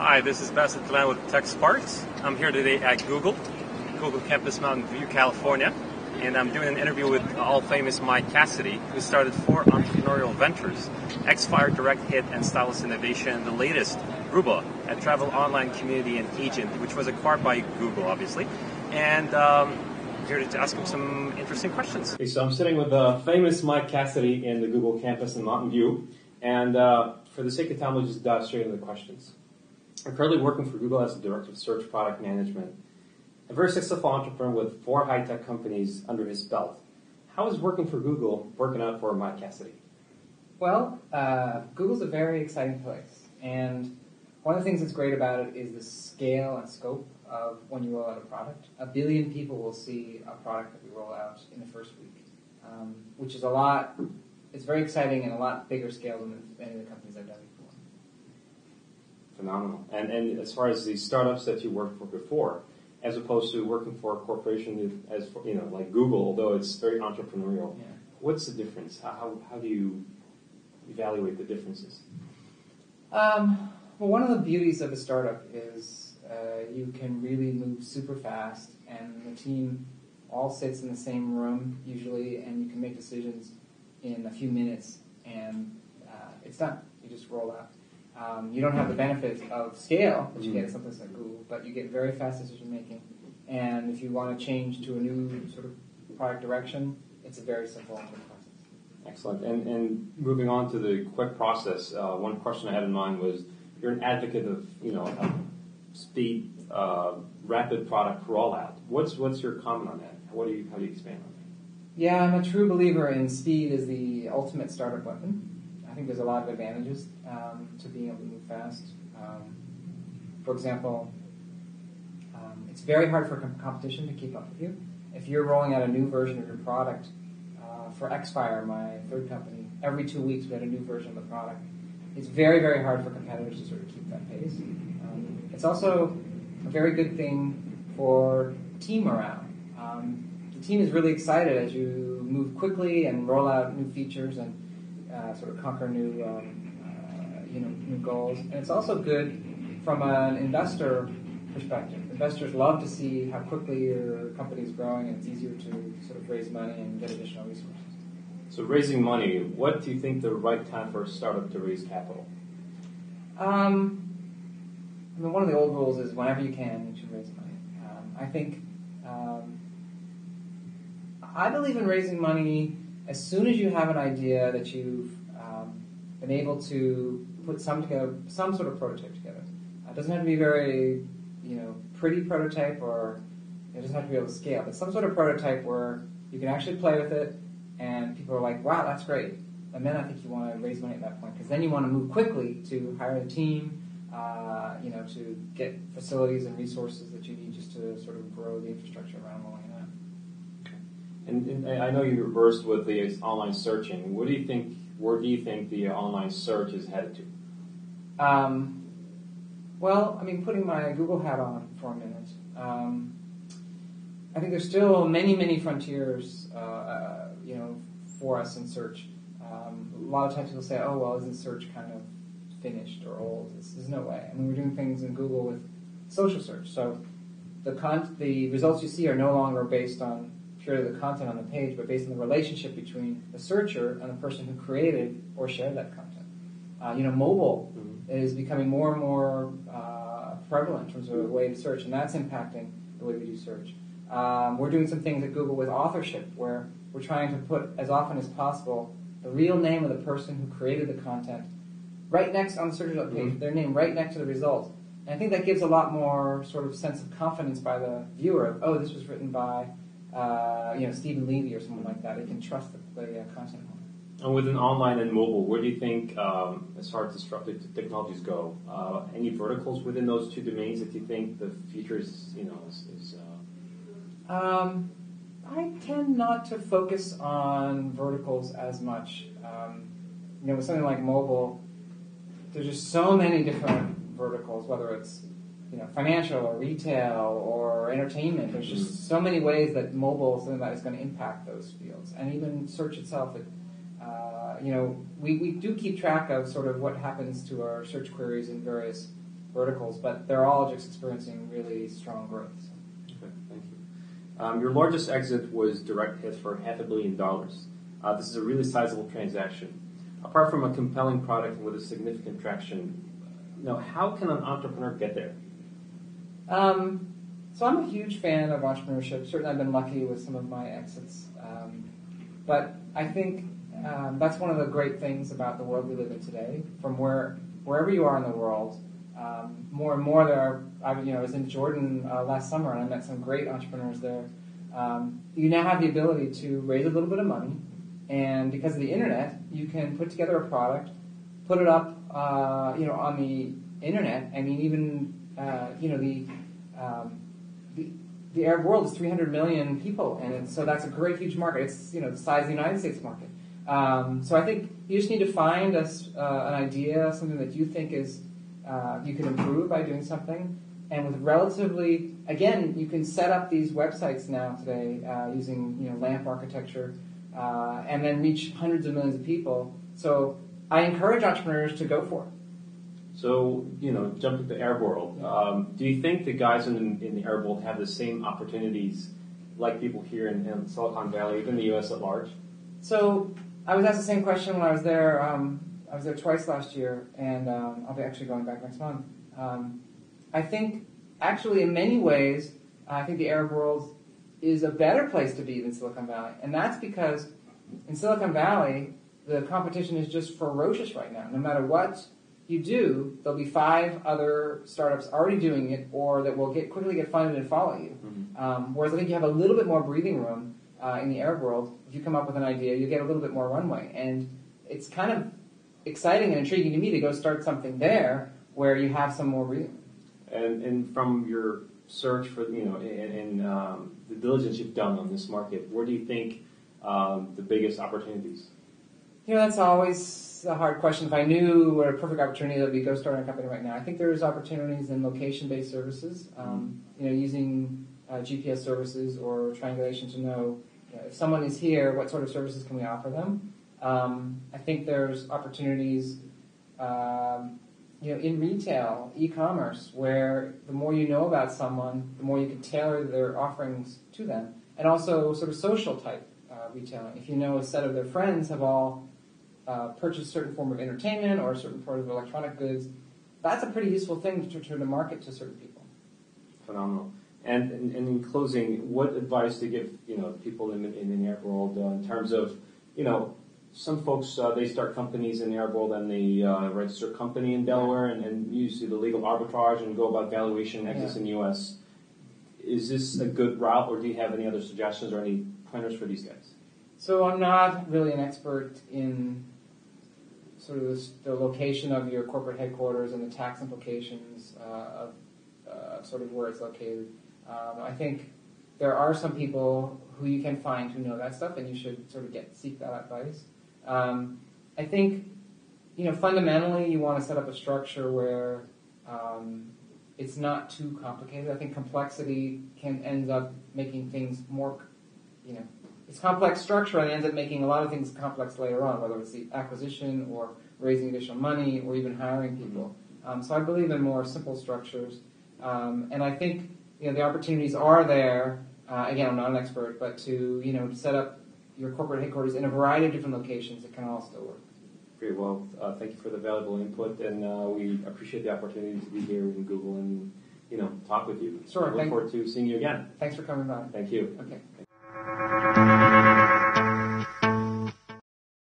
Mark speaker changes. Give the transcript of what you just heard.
Speaker 1: Hi, this is Bassett Delan with Tech Sparks. I'm here today at Google Campus, Mountain View, California. And I'm doing an interview with all-famous Mike Cassidy, who started 4 entrepreneurial ventures: X-Fire, Direct Hit, and Stylus Innovation. The latest, Ruba, a travel online community and agent, which was acquired by Google, obviously. And here to ask him some interesting questions. Okay, so I'm sitting with the famous Mike Cassidy in the Google campus in Mountain View. And for the sake of time, we'll just dive straight into the questions. I'm currently working for Google as the Director of Search Product Management. A very successful entrepreneur with 4 high-tech companies under his belt. How is working for Google working out for Mike Cassidy?
Speaker 2: Well, Google's a very exciting place. And one of the things that's great about it is the scale and scope of when you roll out a product. 1 billion people will see a product that we roll out in the first week, which is a lot. It's very exciting and a lot bigger scale than any of the companies I've done before.
Speaker 1: Phenomenal. And as far as the startups that you worked for before, as opposed to working for a corporation as for, like Google, although it's very entrepreneurial,
Speaker 2: yeah.
Speaker 1: What's the difference? How do you evaluate the differences?
Speaker 2: Well, one of the beauties of a startup is you can really move super fast, and the team all sits in the same room usually, and you can make decisions in a few minutes, and it's done. You just roll out. You don't have the benefits of scale that you get at something like Google, but you get very fast decision making. And if you want to change to a new sort of product direction, it's a very simple process.
Speaker 1: Excellent. And moving on to the quick process, one question I had in mind was, you're an advocate of speed, rapid product rollout. What's your comment on that? How do you expand on that?
Speaker 2: Yeah, I'm a true believer in speed is the ultimate startup weapon. I think there's a lot of advantages to being able to move fast. For example, it's very hard for competition to keep up with you. If you're rolling out a new version of your product, for X-Fire, my third company, every 2 weeks we had a new version of the product. It's very, very hard for competitors to sort of keep that pace. It's also a very good thing for team morale. The team is really excited as you move quickly and roll out new features and sort of conquer new goals. And it's also good from an investor perspective. Investors love to see how quickly your company is growing, and it's easier to sort of raise money and get additional resources.
Speaker 1: So raising money, what do you think the right time for a startup to raise capital?
Speaker 2: One of the old rules is whenever you can, you should raise money. I think I believe in raising money as soon as you have an idea that you've been able to put some sort of prototype together. It doesn't have to be very, pretty prototype, or it doesn't have to be able to scale, but some sort of prototype where you can actually play with it, and people are like, "Wow, that's great." And then I think you want to raise money at that point, because then you want to move quickly to hire a team, to get facilities and resources that you need just to sort of grow the infrastructure around rolling it out.
Speaker 1: And I know you're versed with the online searching. Where do you think the online search is headed to?
Speaker 2: Putting my Google hat on for a minute, I think there's still many, many frontiers, for us in search. A lot of times people say, "Oh, well, isn't search kind of finished or old?" There's no way. We're doing things in Google with social search, so the results you see are no longer based on purely the content on the page, but based on the relationship between the searcher and the person who created or shared that content. Mobile is becoming more and more prevalent in terms of a way to search, and that's impacting the way we do search. We're doing some things at Google with authorship, where we're trying to put, as often as possible, the real name of the person who created the content right next on the search result page, their name right next to the result. And I think that gives a lot more sort of sense of confidence by the viewer of, oh, this was written by Stephen Levy or someone like that. They can trust the content.
Speaker 1: And within online and mobile, where do you think, as far as disruptive technologies go, any verticals within those 2 domains that you think the future is?
Speaker 2: I tend not to focus on verticals as much. With something like mobile, there's just so many different verticals, whether it's financial or retail or entertainment. There's just so many ways that mobile is something that is going to impact those fields, and even search itself. We do keep track of sort of what happens to our search queries in various verticals, but they're all just experiencing really strong growth. So.
Speaker 3: Okay, thank you. Your largest exit was direct hit for $500 million. This is a really sizable transaction. Apart from a compelling product with a significant traction, how can an entrepreneur get there?
Speaker 2: So I'm a huge fan of entrepreneurship. Certainly I've been lucky with some of my exits. But I think that's one of the great things about the world we live in today. From wherever you are in the world, more and more there are, I was in Jordan last summer and I met some great entrepreneurs there. You now have the ability to raise a little bit of money, and because of the internet, you can put together a product, put it up, on the internet. I mean, even, the Arab world is 300 million people, and so that's a great, huge market. It's, the size of the United States market. So I think you just need to find an idea, something that you think is, you can improve by doing something. And with relatively, again, you can set up these websites now today using, LAMP architecture, and then reach hundreds of millions of people. So I encourage entrepreneurs to go for it.
Speaker 3: So, jumping to the Arab world, do you think the guys in the Arab world have the same opportunities like people here in Silicon Valley, even the U.S. at large?
Speaker 2: So I was asked the same question when I was there. I was there twice last year, and I'll be actually going back next month. I think, actually, in many ways, I think the Arab world is a better place to be than Silicon Valley. And that's because in Silicon Valley, the competition is just ferocious right now. No matter what you do, there'll be 5 other startups already doing it, or that will quickly get funded and follow you. Mm-hmm. Whereas I think you have a little bit more breathing room in the Arab world. If you come up with an idea, you get a little bit more runway. And it's kind of exciting and intriguing to me to go start something there where you have some more breathing room.
Speaker 3: And from your search for, and the diligence you've done on this market, where do you think the biggest opportunities?
Speaker 2: That's always a hard question. If I knew what a perfect opportunity that would be, go start a company right now. I think there's opportunities in location-based services, using GPS services or triangulation to know, if someone is here, what sort of services can we offer them? I think there's opportunities, in retail, e-commerce, where the more you know about someone, the more you can tailor their offerings to them. And also sort of social type retailing. If you know a set of their friends have all purchased a certain form of entertainment or a certain sort of electronic goods, that's a pretty useful thing to market to certain people.
Speaker 3: Phenomenal. And in closing, what advice to give people in the Arab world in terms of some folks they start companies in the Arab world and they register a company in Delaware and use the legal arbitrage and go about valuation exits in the U.S. Is this a good route, or do you have any other suggestions or any pointers for these guys? So
Speaker 2: I'm not really an expert in sort of the location of your corporate headquarters and the tax implications of sort of where it's located. I think there are some people who you can find who know that stuff, and you should sort of seek that advice. I think, fundamentally you want to set up a structure where it's not too complicated. I think complexity ends up making things more, it's complex structure and it ends up making a lot of things complex later on, whether it's the acquisition or raising additional money or even hiring people. So I believe in more simple structures. And I think, the opportunities are there. Again, I'm not an expert, but to set up your corporate headquarters in a variety of different locations, it can all still work.
Speaker 3: Great. Well, thank you for the valuable input, and we appreciate the opportunity to be here in Google and talk with you.
Speaker 2: Sure.
Speaker 3: I look forward to seeing you again.
Speaker 2: Thanks for coming by.
Speaker 3: Thank you.
Speaker 2: Okay.